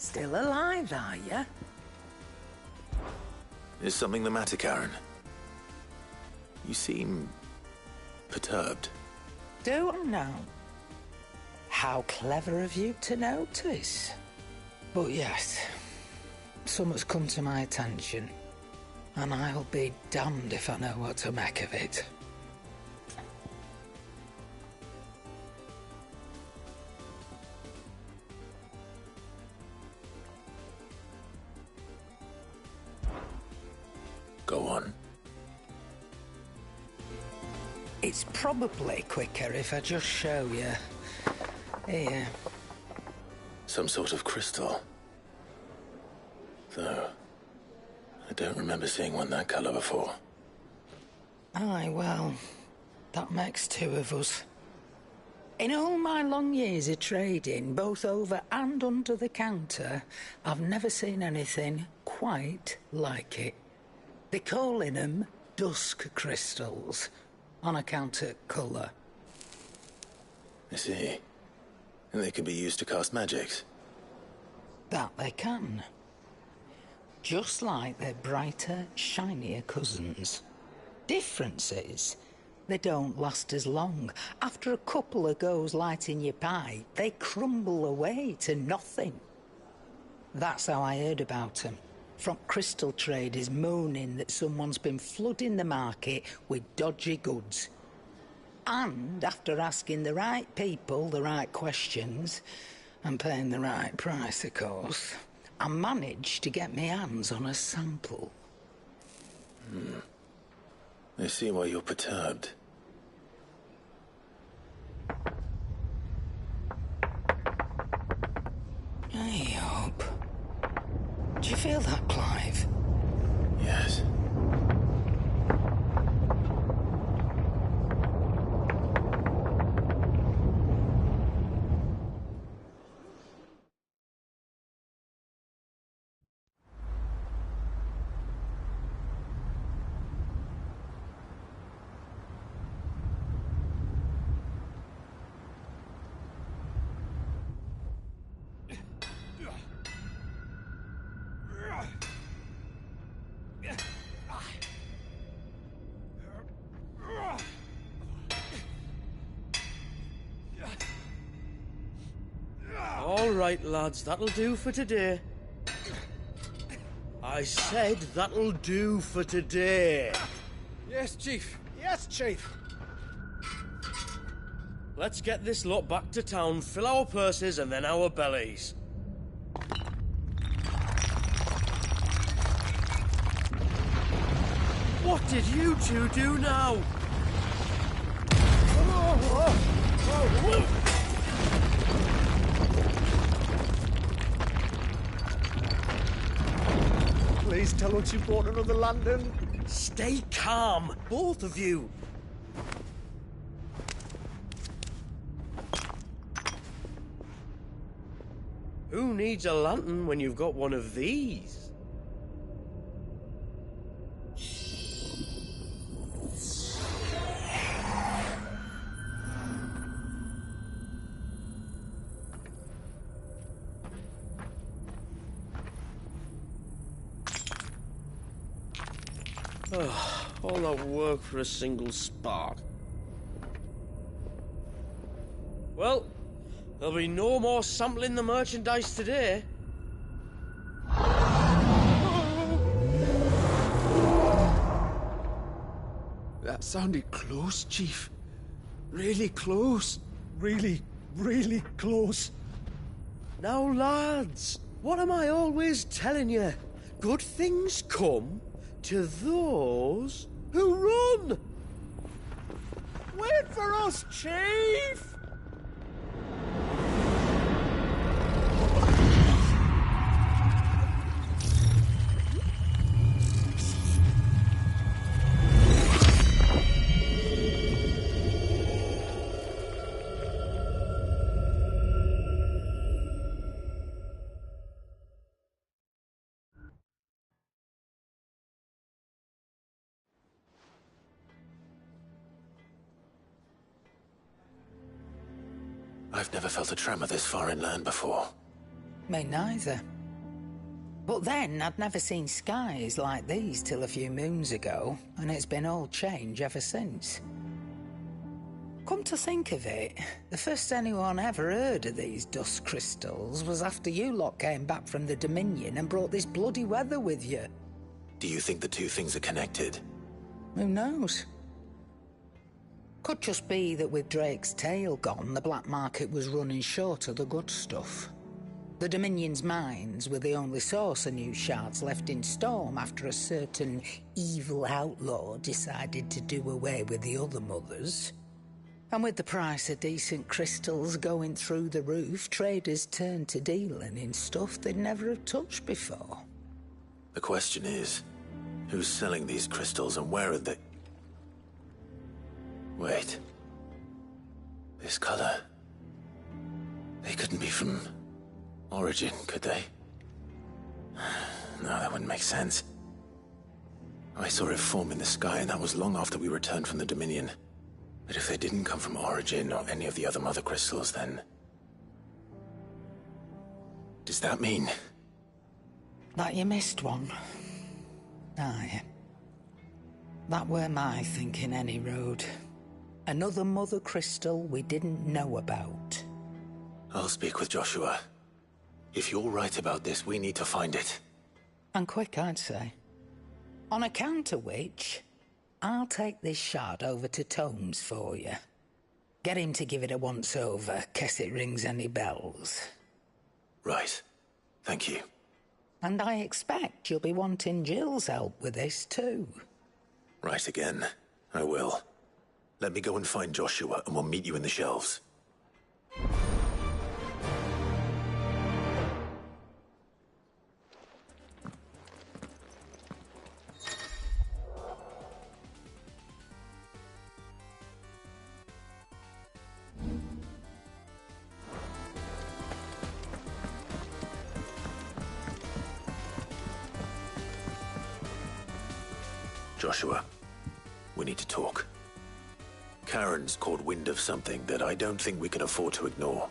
Still alive, are you? Is something the matter, Karen? You seem perturbed. Don't know. How clever of you to notice. But yes, something's come to my attention, and I'll be damned if I know what to make of it. Go on. It's probably quicker if I just show you. Here. Some sort of crystal. Though, I don't remember seeing one that colour before. Aye, well, that makes two of us. In all my long years of trading, both over and under the counter, I've never seen anything quite like it. They're calling them dusk crystals, on account of colour. I see. And they can be used to cast magics. That they can. Just like their brighter, shinier cousins. Difference is, they don't last as long. After a couple of goes lighting your pipe, they crumble away to nothing. That's how I heard about them. From crystal traders moaning that someone's been flooding the market with dodgy goods. And after asking the right people the right questions, and paying the right price, of course, I managed to get my hands on a sample. I see why you're perturbed. Hey up. Do you feel that, Clive? Yes. All right, lads, that'll do for today. I said that'll do for today. Yes, Chief. Yes, Chief. Let's get this lot back to town, fill our purses and then our bellies. What did you two do now? Please tell us you brought another lantern. Stay calm, both of you. Who needs a lantern when you've got one of these? All that work for a single spark. Well, there'll be no more sampling the merchandise today. That sounded close, Chief. Really close. Really, really close. Now, lads, what am I always telling you? Good things come to those Who run? Wait for us, Chief! I've never felt a tremor this far inland before. Me neither. But then, I'd never seen skies like these till a few moons ago, and it's been all change ever since. Come to think of it, the first anyone ever heard of these dust crystals was after you lot came back from the Dominion and brought this bloody weather with you. Do you think the two things are connected? Who knows? Could just be that with Drake's tail gone, the black market was running short of the good stuff. The Dominion's mines were the only source of new shards left in Storm after a certain evil outlaw decided to do away with the other mothers. And with the price of decent crystals going through the roof, traders turned to dealing in stuff they'd never have touched before. The question is, who's selling these crystals and where are they? Wait. This color. They couldn't be from Origin, could they? No, that wouldn't make sense. I saw it form in the sky, and that was long after we returned from the Dominion. But if they didn't come from Origin or any of the other mother crystals, then... does that mean... That you missed one? Aye. That were my thinking, any road. Another mother crystal we didn't know about. I'll speak with Joshua. If you're right about this, we need to find it. And quick, I'd say. On account of which, I'll take this shard over to Tomes for you. Get him to give it a once-over, case it rings any bells. Right. Thank you. And I expect you'll be wanting Jill's help with this, too. Right again. I will. Let me go and find Joshua, and we'll meet you in the shelves. Joshua, we need to talk. Karen's caught wind of something that I don't think we can afford to ignore.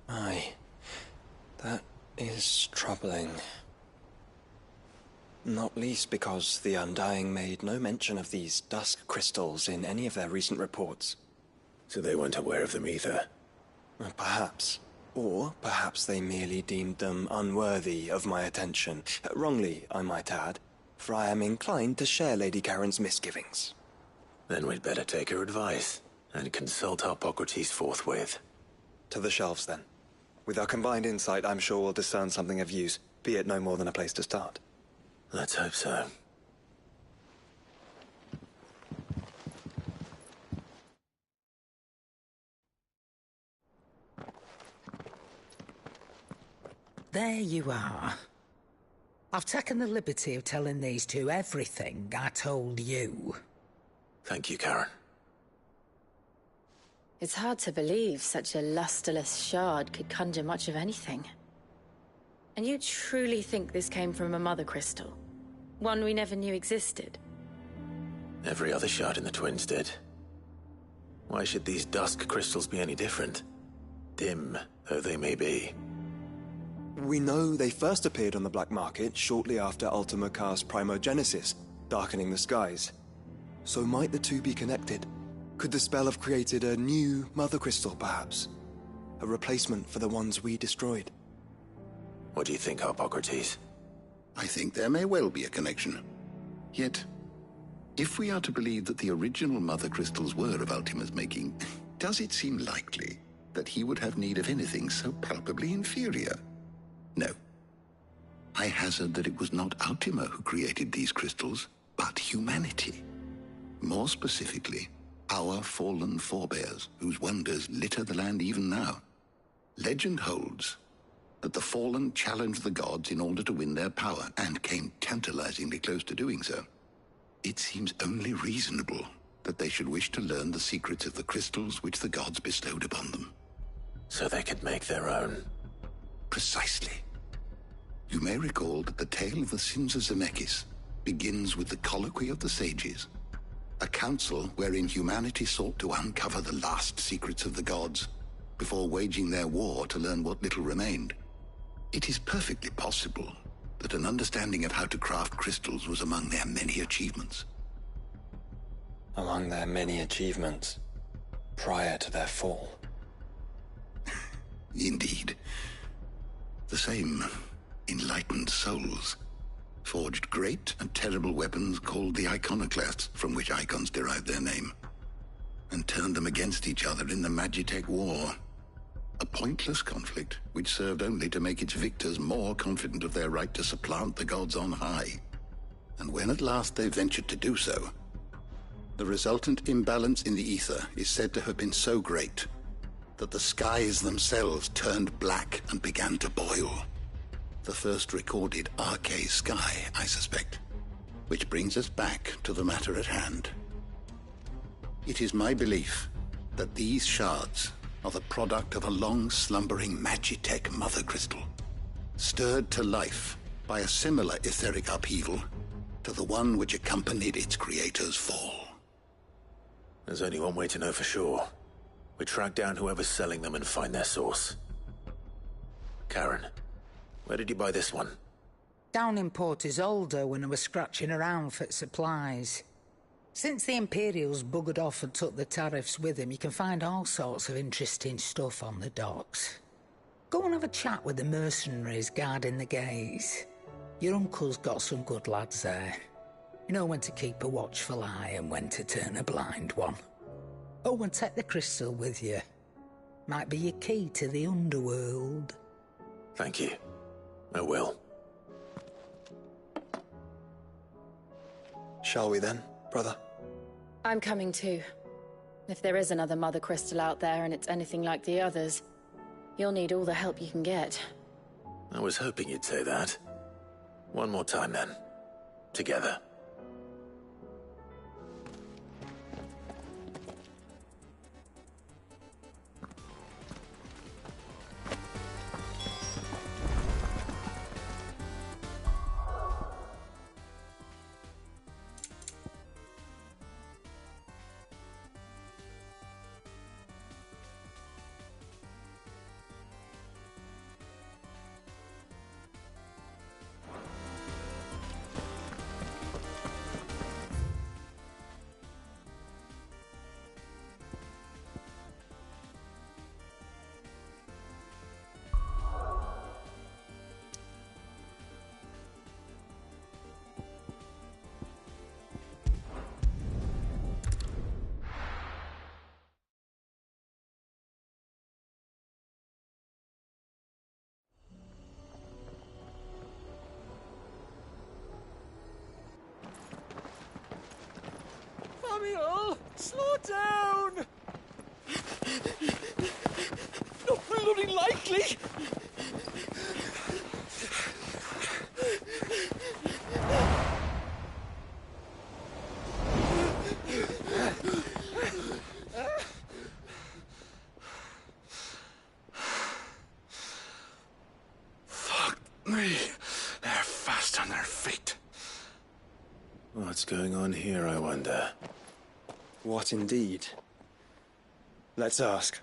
Aye. That is troubling. Not least because the Undying made no mention of these dusk crystals in any of their recent reports. So they weren't aware of them either. Perhaps. Or perhaps they merely deemed them unworthy of my attention. Wrongly, I might add, for I am inclined to share Lady Karen's misgivings. Then we'd better take her advice and consult Hippocrates forthwith. To the shelves, then. With our combined insight, I'm sure we'll discern something of use, be it no more than a place to start. Let's hope so. There you are. I've taken the liberty of telling these two everything I told you. Thank you, Karen. It's hard to believe such a lusterless shard could conjure much of anything. And you truly think this came from a mother crystal? One we never knew existed? Every other shard in the Twins did. Why should these dusk crystals be any different? Dim though they may be. We know they first appeared on the black market shortly after Ultima cast Primogenesis, darkening the skies. So might the two be connected? Could the spell have created a new mother crystal, perhaps? A replacement for the ones we destroyed? What do you think, Hippocrates? I think there may well be a connection. Yet, if we are to believe that the original mother crystals were of Ultima's making, does it seem likely? that he would have need of anything so palpably inferior. No. I hazard that it was not Ultima who created these crystals, but humanity. More specifically, our fallen forebears, whose wonders litter the land even now. Legend holds that the fallen challenged the gods in order to win their power, and came tantalizingly close to doing so. It seems only reasonable that they should wish to learn the secrets of the crystals which the gods bestowed upon them. So they could make their own. Precisely. You may recall that the tale of the sins of Zemeckis begins with the colloquy of the sages, a council wherein humanity sought to uncover the last secrets of the gods before waging their war to learn what little remained. It is perfectly possible that an understanding of how to craft crystals was among their many achievements. Among their many achievements prior to their fall. Indeed. The same enlightened souls forged great and terrible weapons called the iconoclasts, from which icons derived their name, and turned them against each other in the Magitech War. A pointless conflict which served only to make its victors more confident of their right to supplant the gods on high. And when at last they ventured to do so, the resultant imbalance in the ether is said to have been so great that the skies themselves turned black and began to boil. The first recorded arcane sky, I suspect. Which brings us back to the matter at hand. It is my belief that these shards are the product of a long-slumbering Magitech mother crystal, stirred to life by a similar etheric upheaval to the one which accompanied its creator's fall. There's only one way to know for sure. We track down whoever's selling them and find their source. Karen, where did you buy this one? Down in Port Isolde when I was scratching around for supplies. Since the Imperials buggered off and took the tariffs with them, you can find all sorts of interesting stuff on the docks. Go and have a chat with the mercenaries guarding the gates. Your uncle's got some good lads there. You know when to keep a watchful eye and when to turn a blind one. Oh, and take the crystal with you. Might be your key to the underworld. Thank you. I will. Shall we then, brother? I'm coming too. If there is another mother crystal out there and it's anything like the others, you'll need all the help you can get. I was hoping you'd say that. One more time then. Together. Samuel, slow down! Not bloody likely! Fuck me. They're fast on their feet. What's going on here, I wonder? What indeed? Let's ask.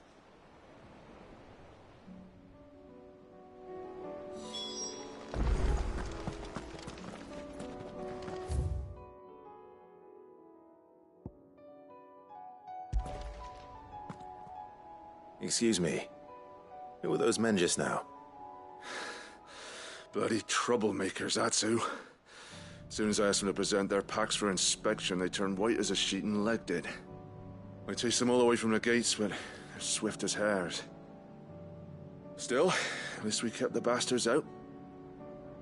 Excuse me. Who were those men just now? Bloody troublemakers, that's who. As soon as I asked them to present their packs for inspection, they turned white as a sheet and legged it. I chased them all away from the gates, but they're swift as hares. Still, at least we kept the bastards out.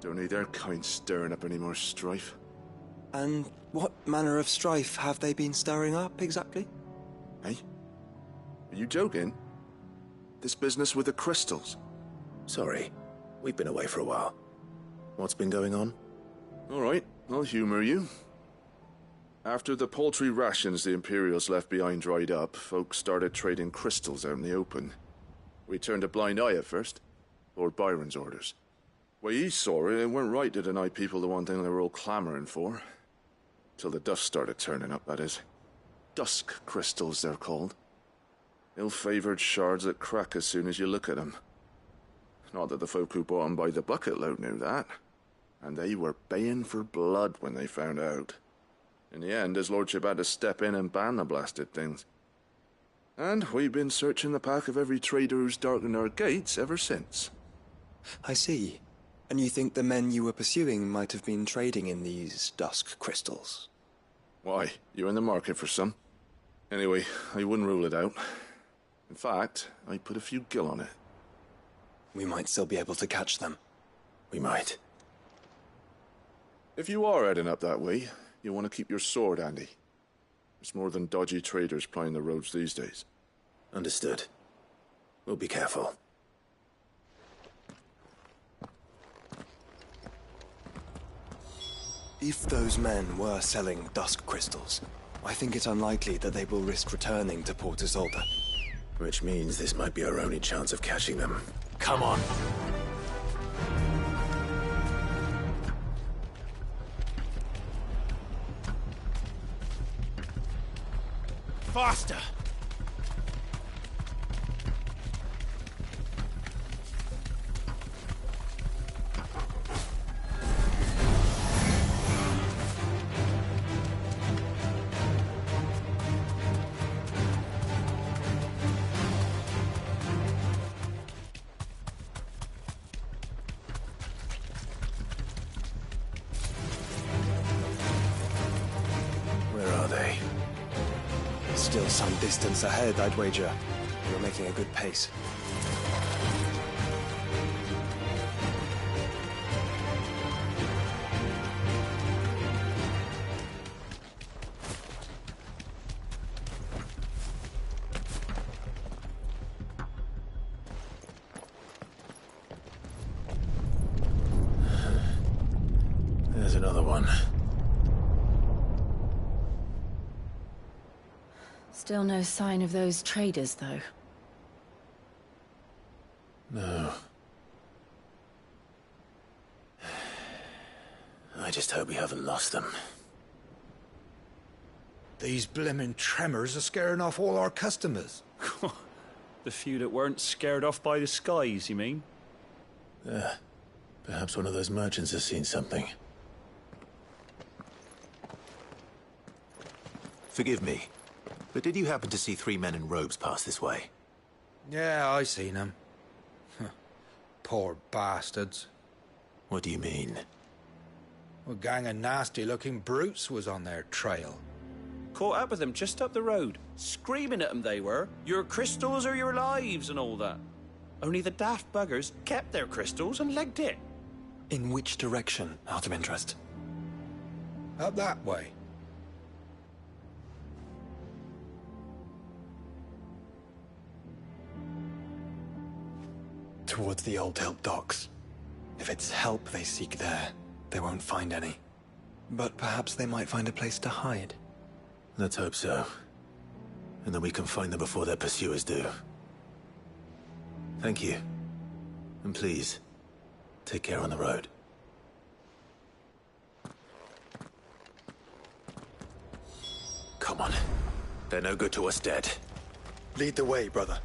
Don't need their kind stirring up any more strife. And what manner of strife have they been stirring up, exactly? Hey? Are you joking? This business with the crystals? Sorry, we've been away for a while. What's been going on? All right, I'll humor you. After the paltry rations the Imperials left behind dried up, folks started trading crystals out in the open. We turned a blind eye at first. Lord Byron's orders. Way he saw it, it weren't right to deny people the one thing they were all clamoring for. Till the dust started turning up, that is. Dusk crystals, they're called. Ill-favored shards that crack as soon as you look at them. Not that the folk who bought them by the bucket load knew that. And they were baying for blood when they found out. In the end, his lordship had to step in and ban the blasted things. And we've been searching the pack of every trader who's darkened our gates ever since. I see. And you think the men you were pursuing might have been trading in these dusk crystals? Why, you're in the market for some. Anyway, I wouldn't rule it out. In fact, I'd put a few gil on it. We might still be able to catch them. We might. If you are heading up that way, you want to keep your sword handy. There's more than dodgy traders plying the roads these days. Understood. We'll be careful. If those men were selling dusk crystals, I think it's unlikely that they will risk returning to Port Isolde. Which means this might be our only chance of catching them. Come on. Faster! Where are they? Still some distance ahead, I'd wager. You're making a good pace. There's another one. Still no sign of those traders, though. No. I just hope we haven't lost them. These blimmin' tremors are scaring off all our customers. The few that weren't scared off by the skies, you mean? Perhaps one of those merchants has seen something. Forgive me, but did you happen to see 3 men in robes pass this way? Yeah, I seen them. Poor bastards. What do you mean? A gang of nasty-looking brutes was on their trail. Caught up with them just up the road. Screaming at them they were. Your crystals or your lives and all that. Only the daft buggers kept their crystals and legged it. In which direction, out of interest? Up that way. Towards the Old Hilt docks. If it's help they seek there, they won't find any. But perhaps they might find a place to hide. Let's hope so. And that we can find them before their pursuers do. Thank you. And please, take care on the road. Come on. They're no good to us dead. Lead the way, brother.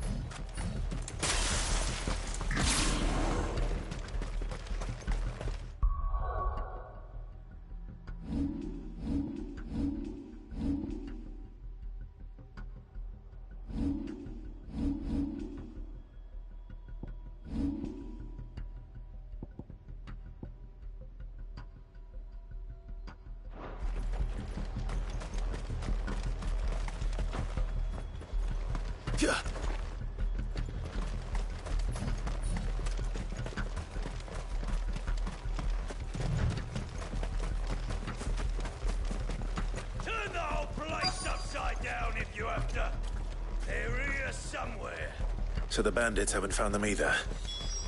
So the bandits haven't found them either.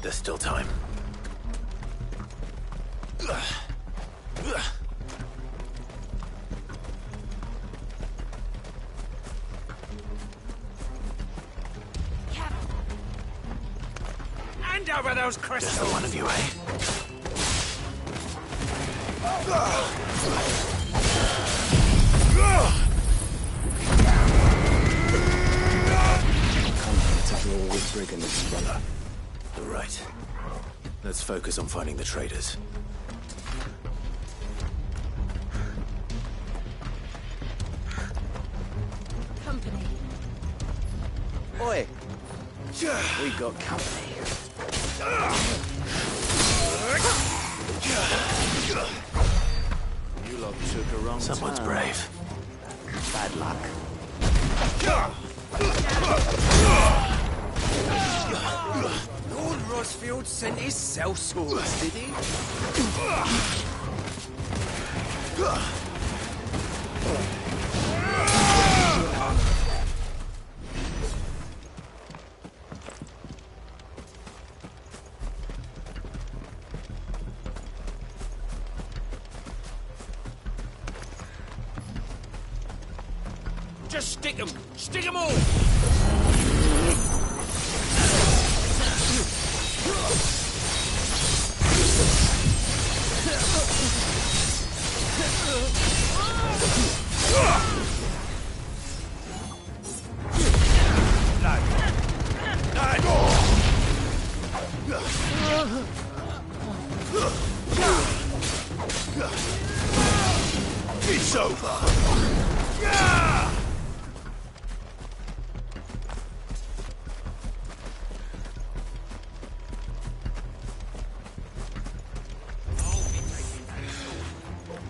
There's still time. Hand over those crystals! Just the one of you, eh? To draw with brigands, brother. Right. Let's focus on finding the traitors. Company. Oi! We got company. You lot took a wrong Someone's turn. brave. Bad luck. Lord Rosfield sent his sellswords, did he? Just stick 'em! Stick 'em all! It's over!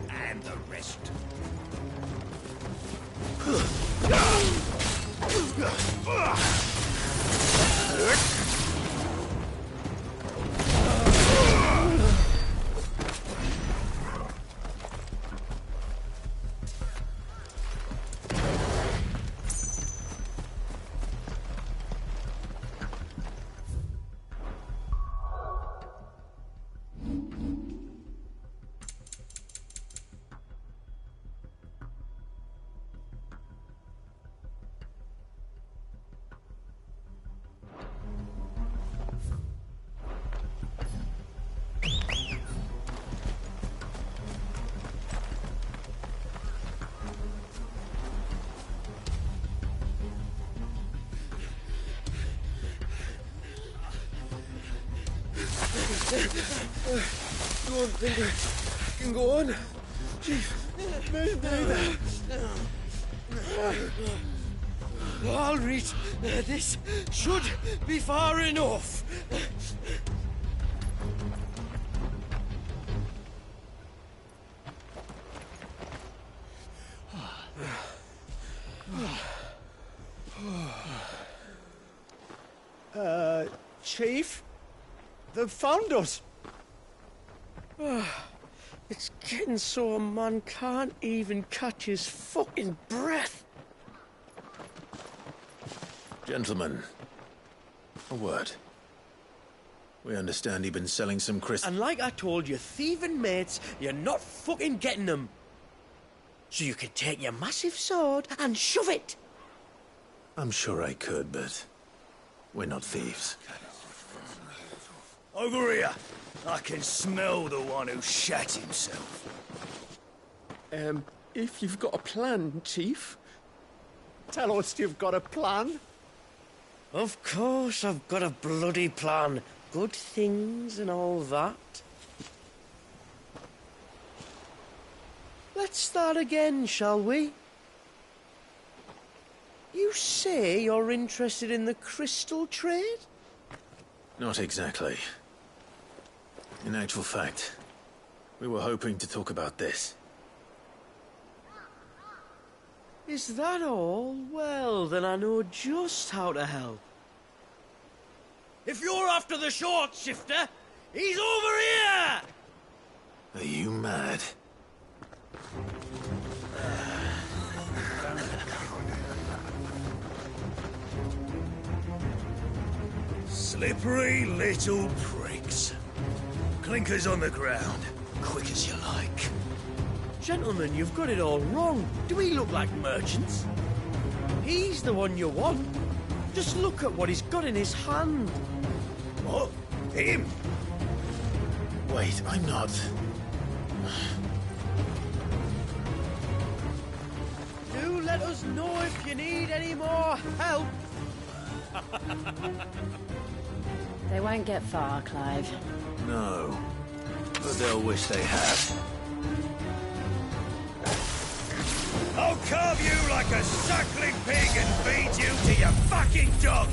And the rest. Don't think I can go on. Chief, me neither. I'll reach. This should be far enough. Chief? They've found us. It's getting so a man can't even catch his fucking breath. Gentlemen, a word. We understand you've been selling some crystals. And like I told your thieving mates, you're not fucking getting them. So you can take your massive sword and shove it. I'm sure I could, but we're not thieves. Over here. I can smell the one who shat himself. If you've got a plan, Chief, tell us you've got a plan. Of course I've got a bloody plan. Good things and all that. Let's start again, shall we? You say you're interested in the crystal trade? Not exactly. In actual fact, we were hoping to talk about this. Is that all? Well, then I know just how to help. If you're after the short shifter, he's over here! Are you mad? Slippery little pricks. Clinkers on the ground, quick as you like. Gentlemen, you've got it all wrong. Do we look like merchants? He's the one you want. Just look at what he's got in his hand. What? Him? Wait, I'm not. Do let us know if you need any more help. They won't get far, Clive. No. But they'll wish they had. I'll carve you like a suckling pig and feed you to your fucking dog!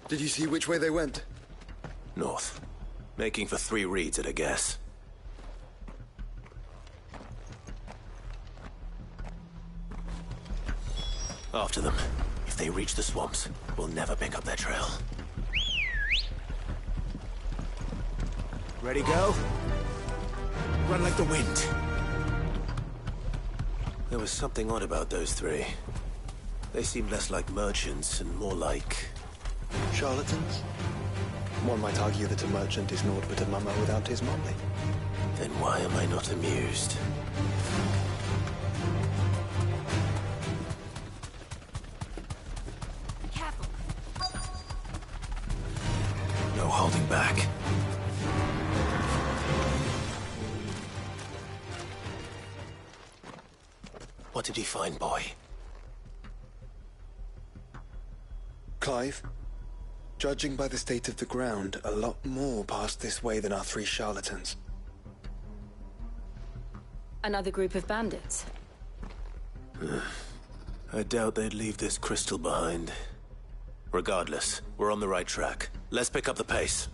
Did you see which way they went? North. Making for 3 reeds at a guess. After them. If they reach the swamps, we'll never pick up their trail. Ready, go? Run like the wind. There was something odd about those 3. They seemed less like merchants and more like... charlatans? One might argue that a merchant is naught but a mummer without his motley. Then why am I not amused? Careful. No holding back. What did he find, boy? Clive, judging by the state of the ground, a lot more passed this way than our 3 charlatans. Another group of bandits. I doubt they'd leave this crystal behind. Regardless, we're on the right track. Let's pick up the pace.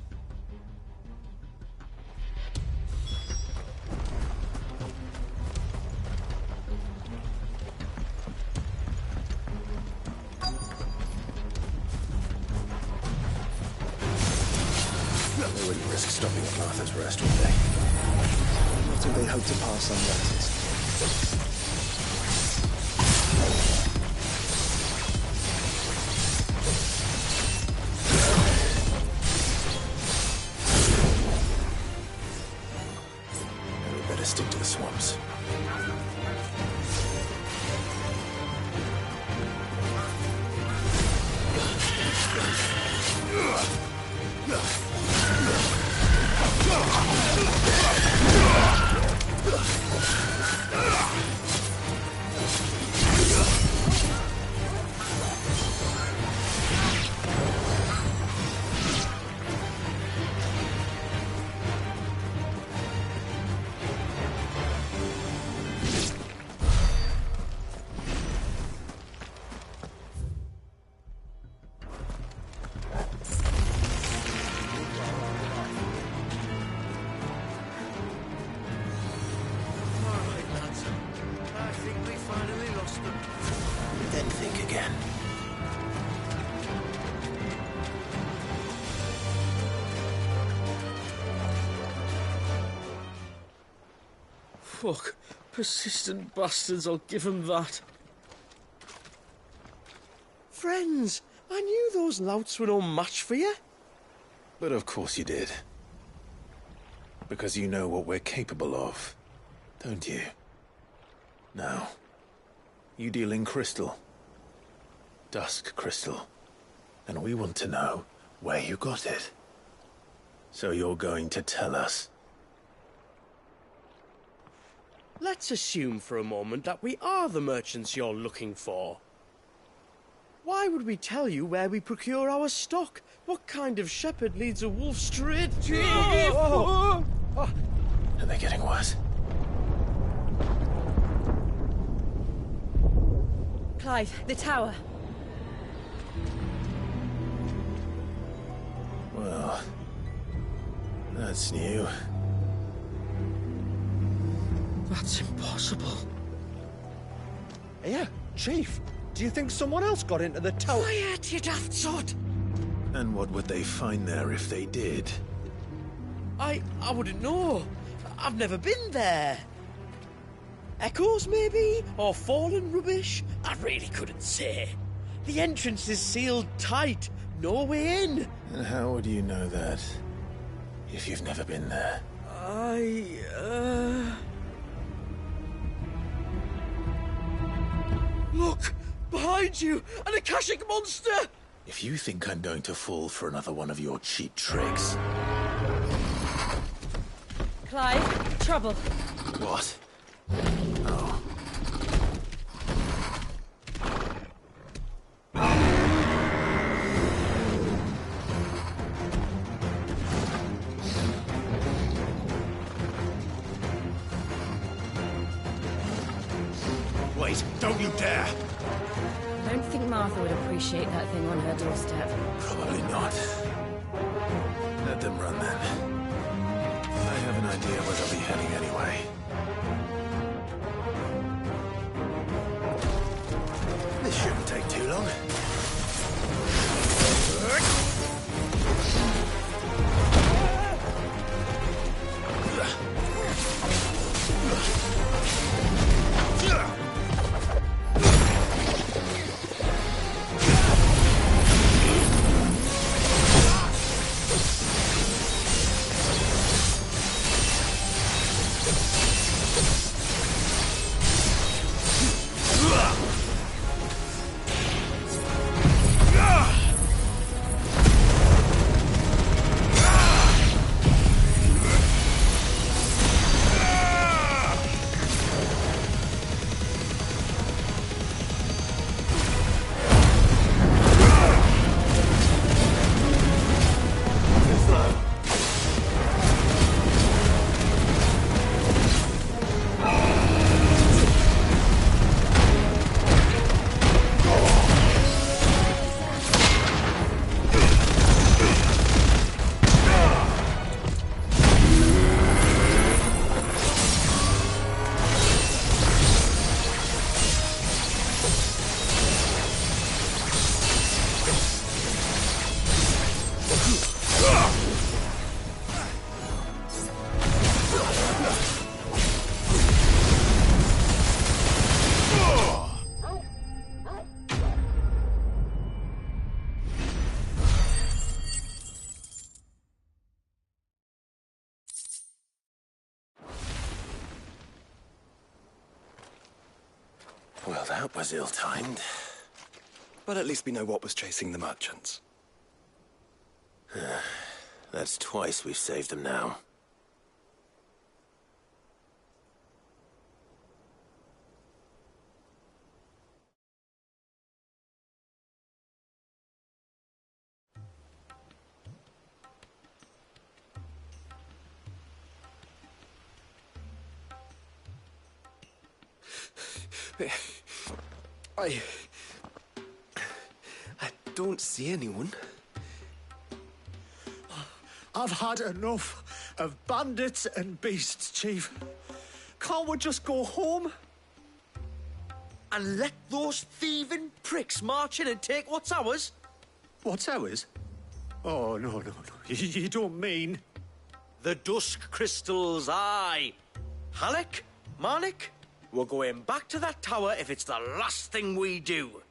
They wouldn't risk stopping at Martha's Rest, would they? Not if they hope to pass unnoticed. We better stick to the swamps. Then think again. Fuck. Persistent bastards, I'll give them that. Friends, I knew those louts were no match for you. But of course you did. Because you know what we're capable of, don't you? Now, you deal in crystal. Dusk crystal. And we want to know where you got it. So you're going to tell us? Let's assume for a moment that we are the merchants you're looking for. Why would we tell you where we procure our stock? What kind of shepherd leads a wolf straight to... Are they getting worse? Clive, the tower. Well, that's new. That's impossible. Yeah, Chief. Do you think someone else got into the tower? Quiet, you daft sod! And what would they find there if they did? I wouldn't know. I've never been there. Echoes, maybe? Or fallen rubbish? I really couldn't say. The entrance is sealed tight. No way in. And how would you know that, if you've never been there? Look! Behind you! An Akashic monster! If you think I'm going to fall for another one of your cheap tricks... Clive, trouble. What? Oh. Wait, don't you dare! I don't think Martha would appreciate that thing on her doorstep. Probably not. Let them run then. I have an idea where they'll be heading anyway. This shouldn't take too long. Well, that was ill-timed. But at least we know what was chasing the merchants. That's twice we've saved them now. I don't see anyone. I've had enough of bandits and beasts, Chief. Can't we just go home? And let those thieving pricks march in and take what's ours? What's ours? Oh, no. You don't mean... The dusk crystals, aye. Halleck? Marnik? We're going back to that tower if it's the last thing we do.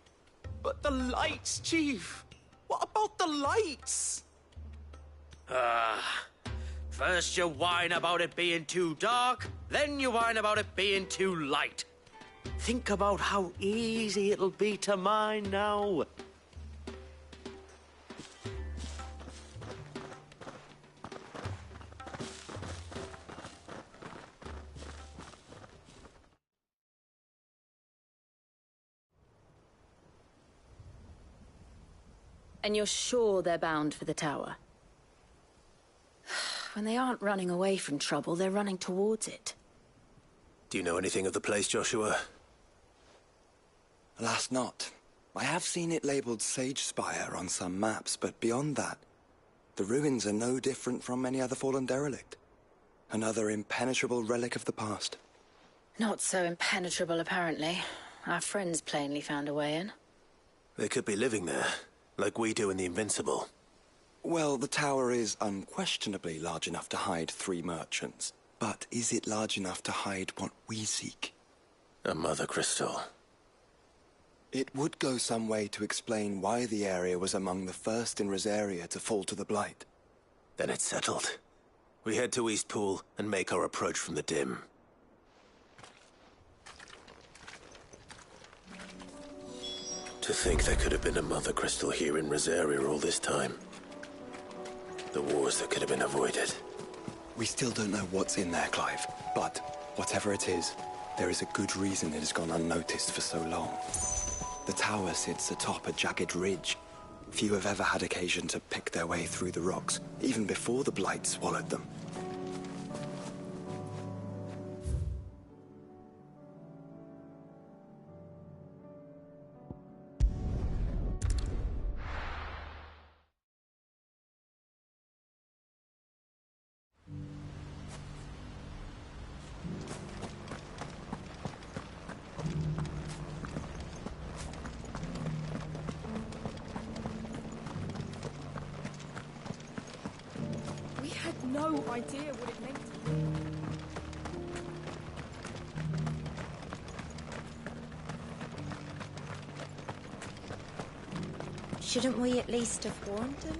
But the lights, Chief! What about the lights? First you whine about it being too dark, then you whine about it being too light. Think about how easy it'll be to mine now. And you're sure they're bound for the tower? When they aren't running away from trouble, they're running towards it. Do you know anything of the place, Joshua? Alas, not. I have seen it labelled Sage Spire on some maps, but beyond that, the ruins are no different from any other fallen derelict. Another impenetrable relic of the past. Not so impenetrable, apparently. Our friends plainly found a way in. They could be living there, like we do in the Invincible. Well, the tower is unquestionably large enough to hide 3 merchants. But is it large enough to hide what we seek? A mother crystal. It would go some way to explain why the area was among the first in Rosaria to fall to the Blight. Then it's settled. We head to Eastpool and make our approach from the dim. To think there could have been a mother crystal here in Rosaria all this time. The wars that could have been avoided. We still don't know what's in there, Clive. But whatever it is, there is a good reason it has gone unnoticed for so long. The tower sits atop a jagged ridge. Few have ever had occasion to pick their way through the rocks, even before the Blight swallowed them. No idea what it meant to me. Shouldn't we at least have warned them?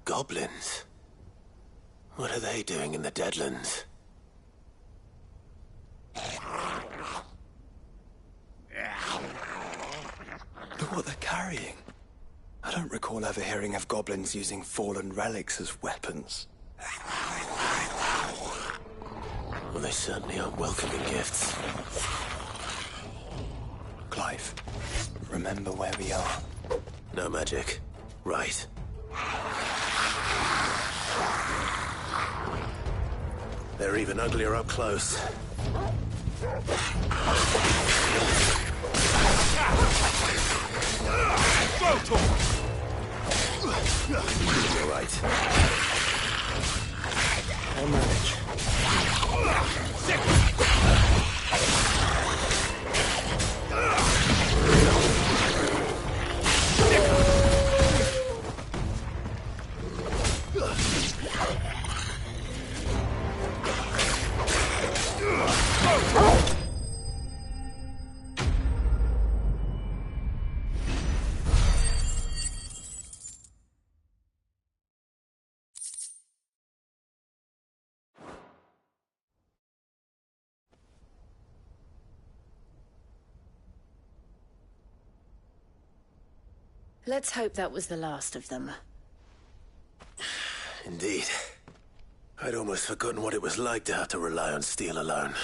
Goblins? What are they doing in the Deadlands? Look what they're carrying. I don't recall ever hearing of goblins using fallen relics as weapons. Well, they certainly aren't welcoming gifts. Clive, remember where we are. No magic. Right. They're even uglier up close. You're right. I'll manage. Let's hope that was the last of them. Indeed. I'd almost forgotten what it was like to have to rely on steel alone.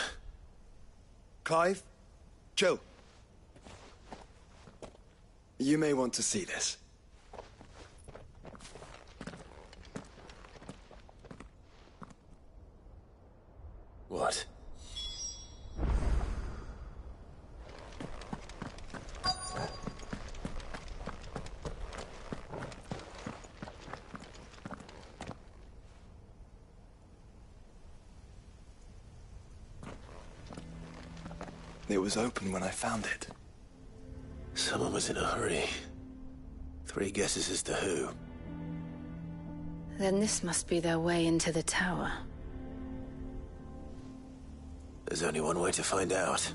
Clive? Joe? You may want to see this. What? It was open when I found it. Someone was in a hurry. 3 guesses as to who. Then this must be their way into the tower. There's only one way to find out.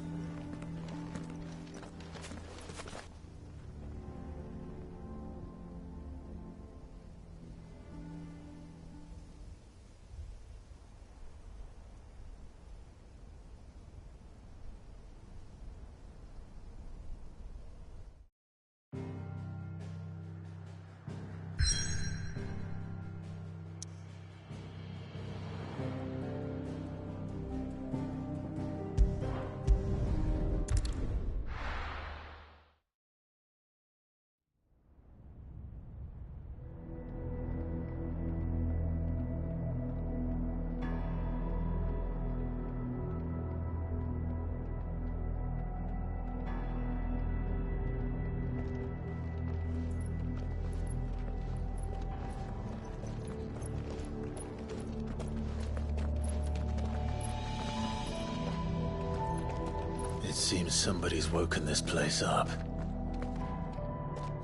It seems somebody's woken this place up.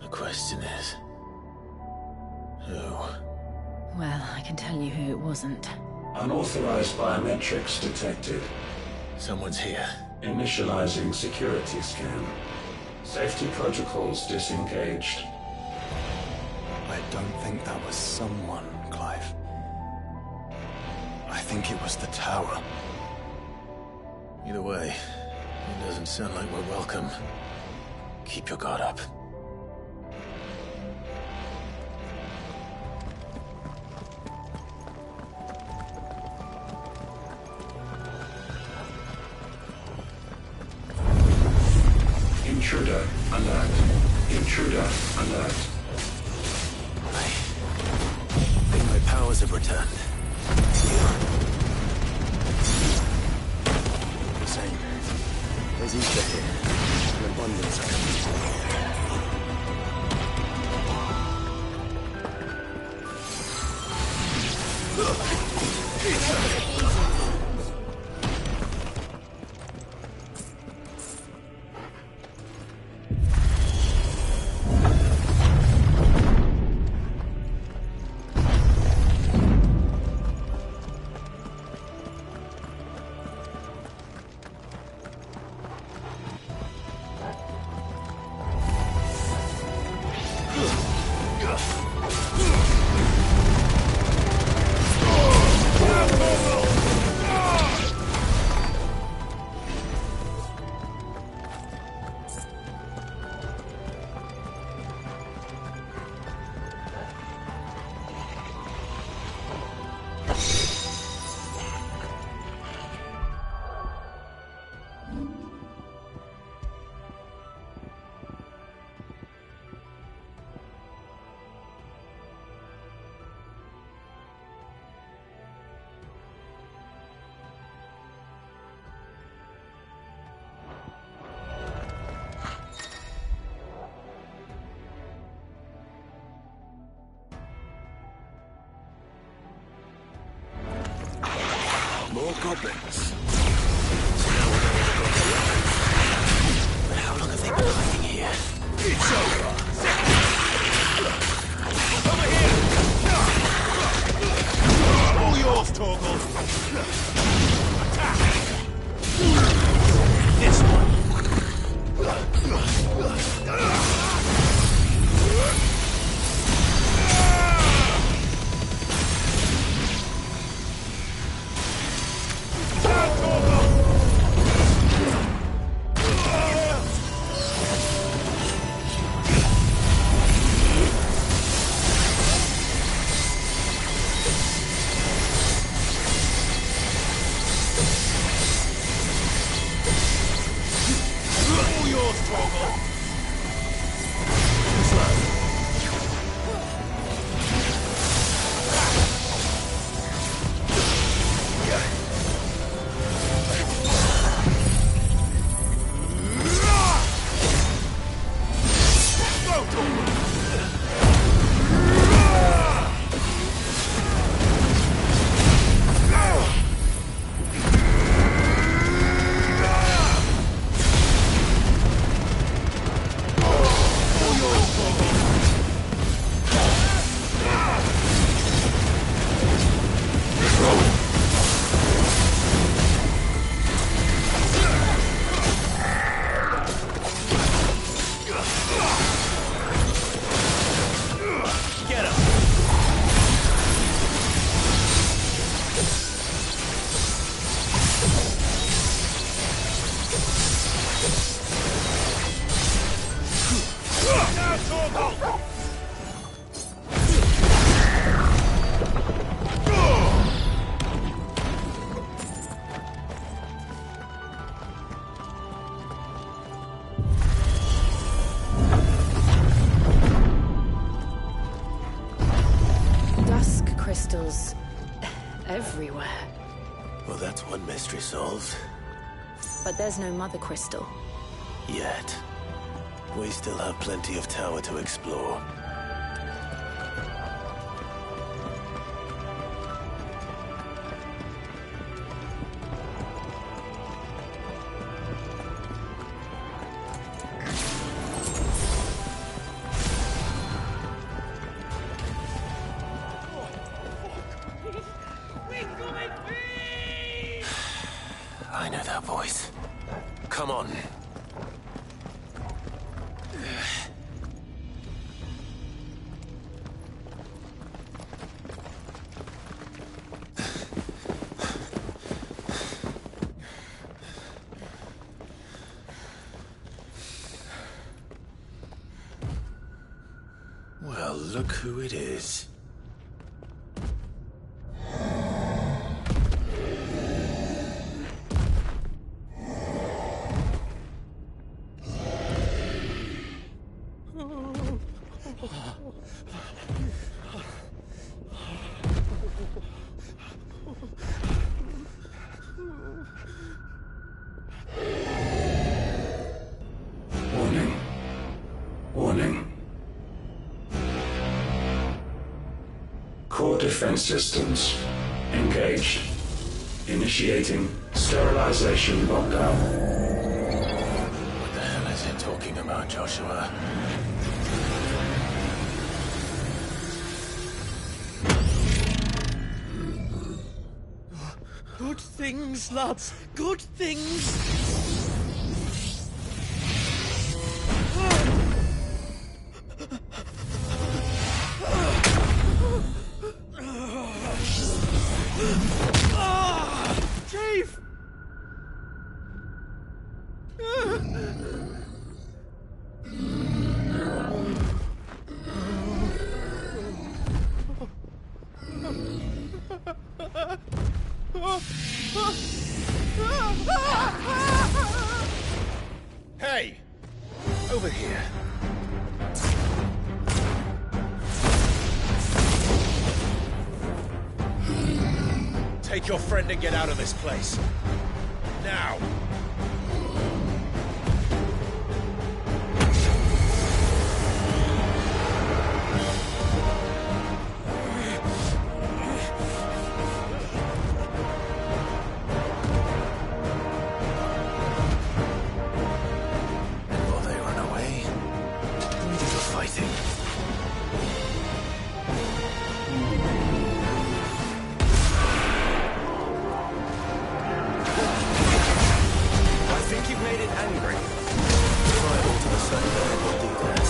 The question is... who? Well, I can tell you who it wasn't. Unauthorized biometrics detected. Someone's here. Initializing security scan. Safety protocols disengaged. I don't think that was someone, Clive. I think it was the tower. Either way, it doesn't sound like we're welcome. Keep your guard up. Intruder alert. Intruder alert. I think my powers have returned. Same. There's ether here. An abundance of more goblins. But how long have they been hiding here? It's over! Over here! All yours, Torgal! Attack! This one! everywhere. Well, that's one mystery solved. But there's no Mother Crystal. Yet. We still have plenty of tower to explore. I know that voice. Come on. Well, look who it is. Warning. Core defense systems engaged. Initiating sterilization lockdown. What the hell is it talking about, Joshua? Good things, lads. Good things. Chief! Hey! Over here. Take your friend and get out of this place. Now! And while they run away, we do the fighting. I think you've made it angry. Tribal to the sunburn will do that.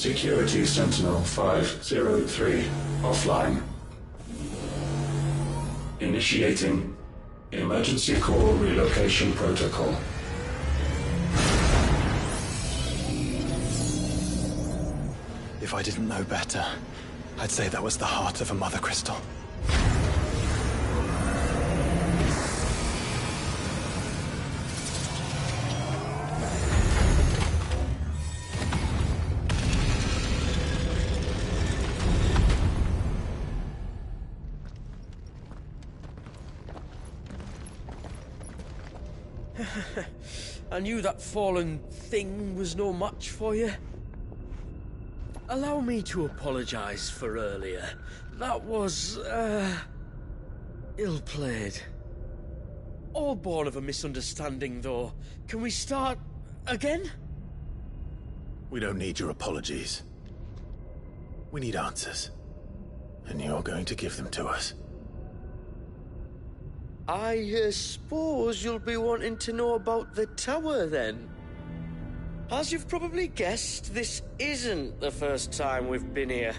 Security Sentinel 503 offline. Initiating Emergency Core Relocation Protocol. If I didn't know better, I'd say that was the heart of a Mother Crystal. I knew that fallen thing was no match for you. Allow me to apologize for earlier. That was, ill-played. All born of a misunderstanding, though. Can we start again? We don't need your apologies. We need answers. And you're going to give them to us. I suppose you'll be wanting to know about the tower, then. As you've probably guessed, this isn't the first time we've been here.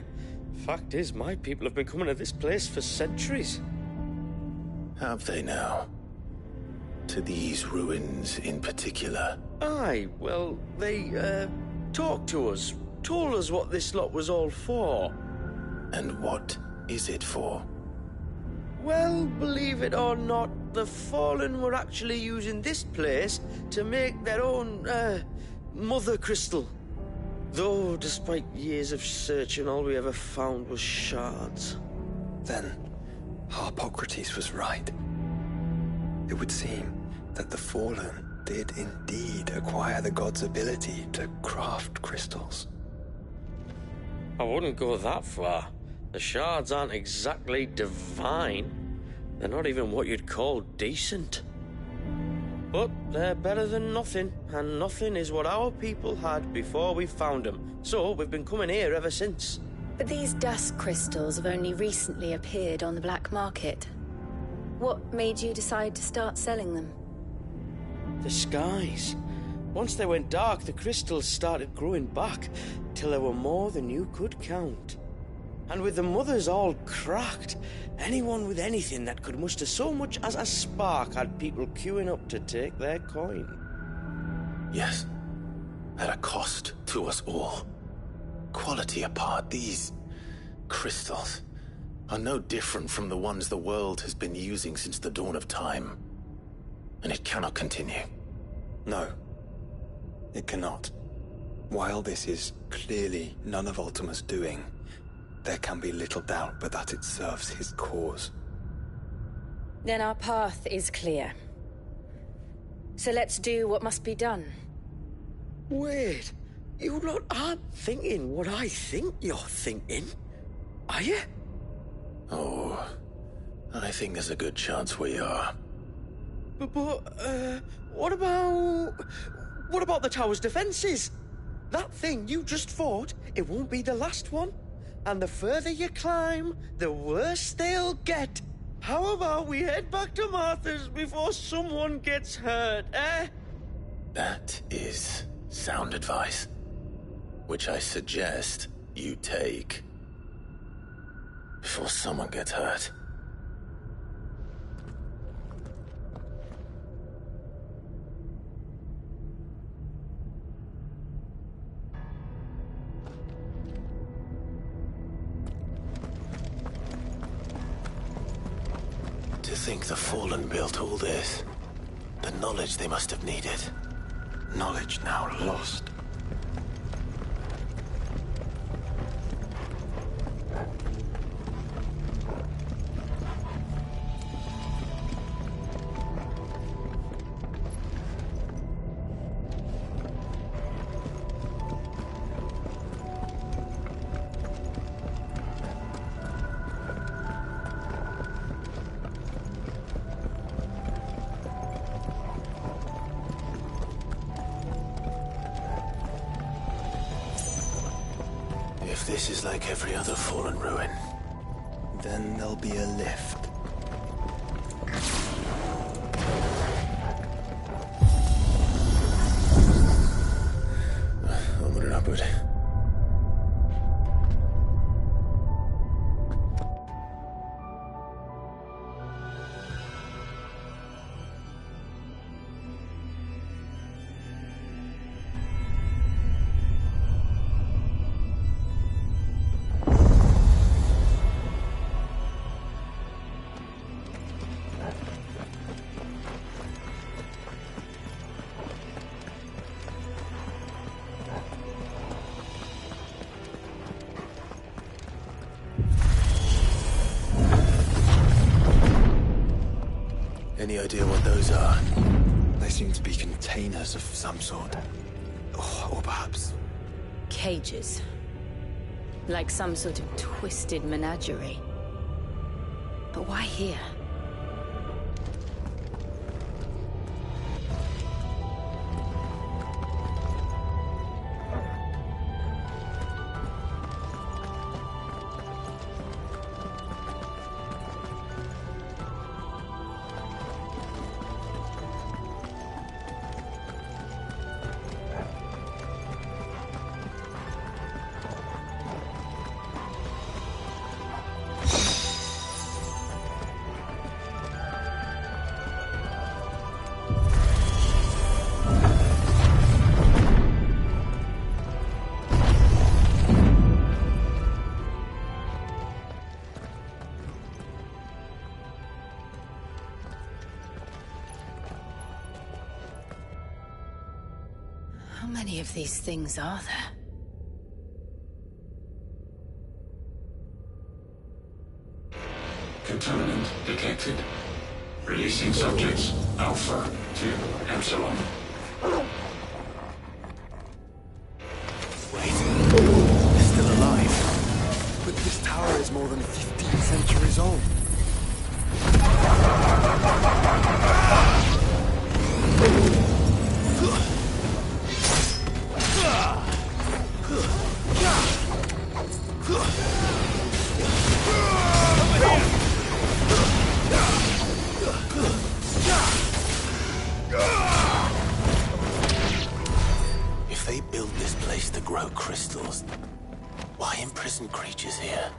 Fact is, my people have been coming to this place for centuries. Have they now? To these ruins in particular? Aye, well, they, talked to us, told us what this lot was all for. And what is it for? Well, believe it or not, the Fallen were actually using this place to make their own, Mother Crystal. Though, despite years of searching, all we ever found was shards. Then, Harpocrates was right. It would seem that the Fallen did indeed acquire the god's ability to craft crystals. I wouldn't go that far. The shards aren't exactly divine. They're not even what you'd call decent. But they're better than nothing, and nothing is what our people had before we found them. So we've been coming here ever since. But these dust crystals have only recently appeared on the black market. What made you decide to start selling them? The skies. Once they went dark, the crystals started growing back, till there were more than you could count. And with the mothers all cracked, anyone with anything that could muster so much as a spark had people queuing up to take their coin. Yes, at a cost to us all. Quality apart, these crystals are no different from the ones the world has been using since the dawn of time. And it cannot continue. No, it cannot. While this is clearly none of Ultima's doing, there can be little doubt but that it serves his cause. Then our path is clear. So let's do what must be done. Wait, you lot aren't thinking what I think you're thinking, are you? Oh, I think there's a good chance we are. But what about the tower's defenses? That thing you just fought, it won't be the last one. And the further you climb, the worse they'll get. How about we head back to Martha's before someone gets hurt, eh? That is sound advice, which I suggest you take before someone gets hurt. To think the Fallen built all this. The knowledge they must have needed. Knowledge now lost. If this is like every other Fallen ruin, then there'll be a lift. Onward and upward. Any idea what those are? They seem to be containers of some sort. Or perhaps... Cages. Like some sort of twisted menagerie. But why here? How many of these things are there? Contaminant detected. Releasing subjects Alpha to Epsilon. Wait. They're still alive. But this tower is more than 15 centuries old. If they built this place to grow crystals, why imprison creatures here?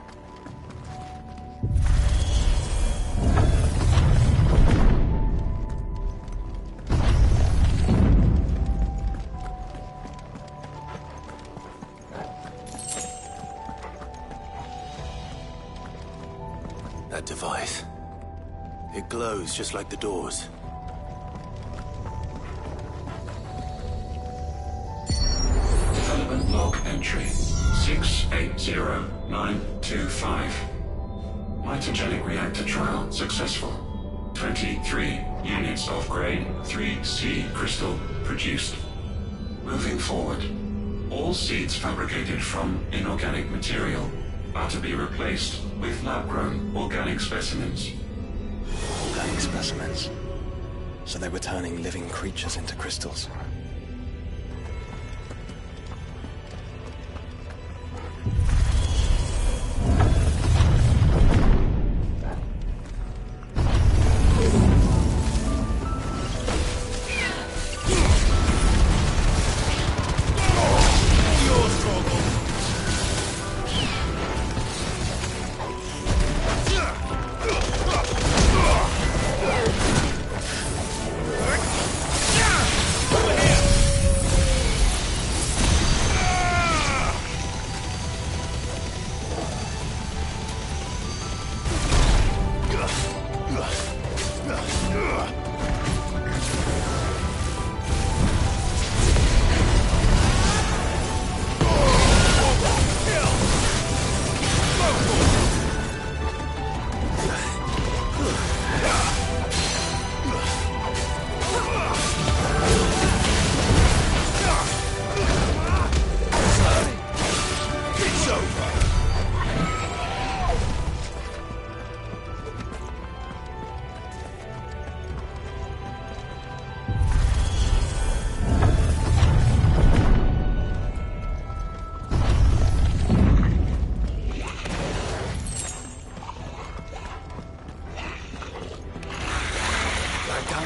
That device. It glows just like the doors. Development log entry 680925. Mitogenic reactor trial successful. 23 units of grade 3C crystal produced. Moving forward, all seeds fabricated from inorganic material are to be replaced with lab-grown organic specimens. Organic specimens. So they were turning living creatures into crystals.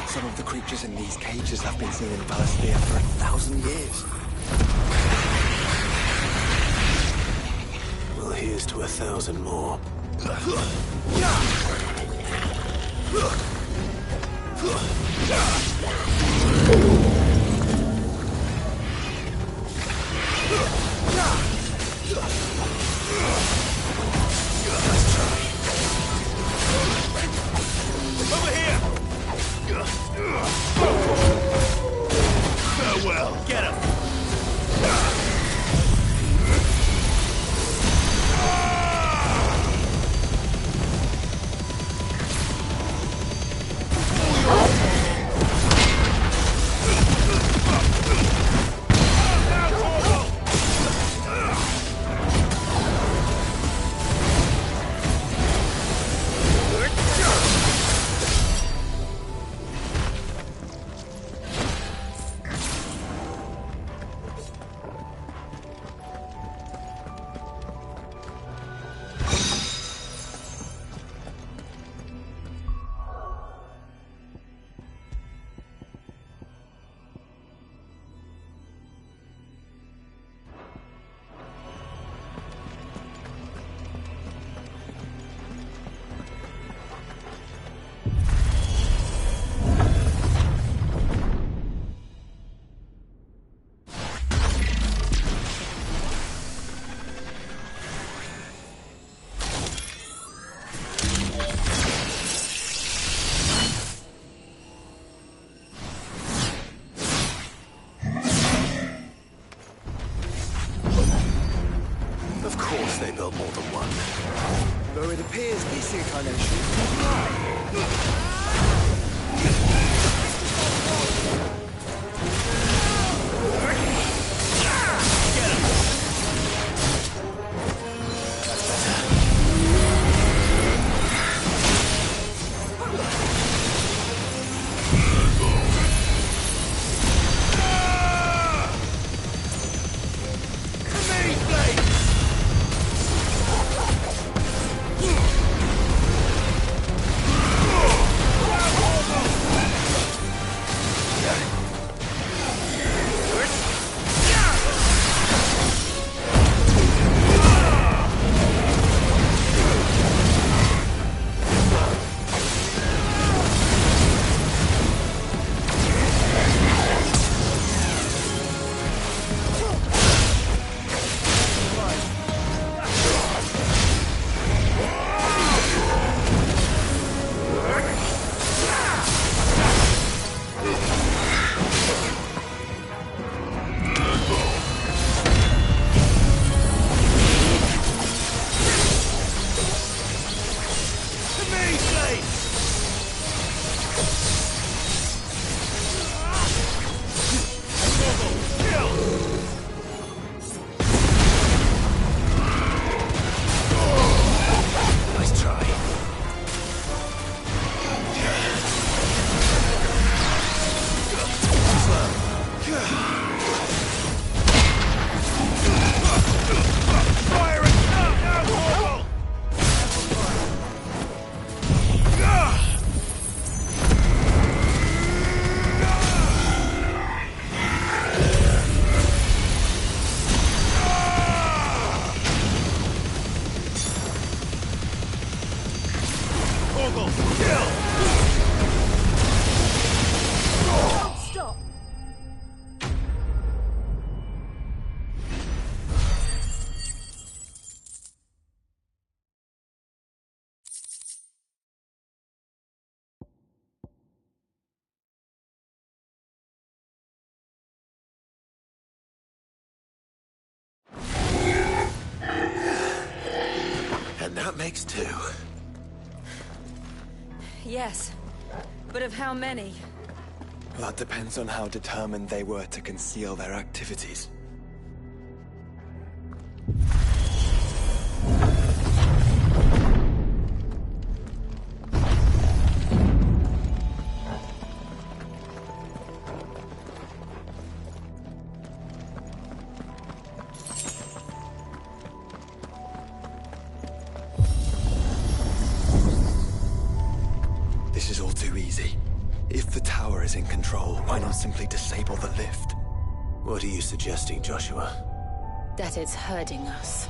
Some of the creatures in these cages have been seen in Valisthea for 1,000 years. Well, here's to 1,000 more. Over here! Farewell! Get him! All they built more than one. Though it appears this incarnation can fly. And that makes 2. Yes, but of how many? That depends on how determined they were to conceal their activities. This is all too easy. If the tower is in control, why not simply disable the lift? What are you suggesting, Joshua? That it's hurting us.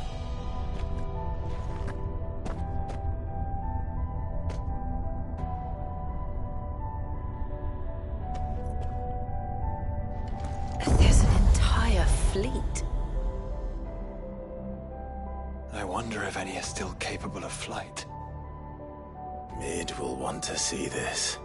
There's an entire fleet. I wonder if any are still capable of flight. Mid will want to see this.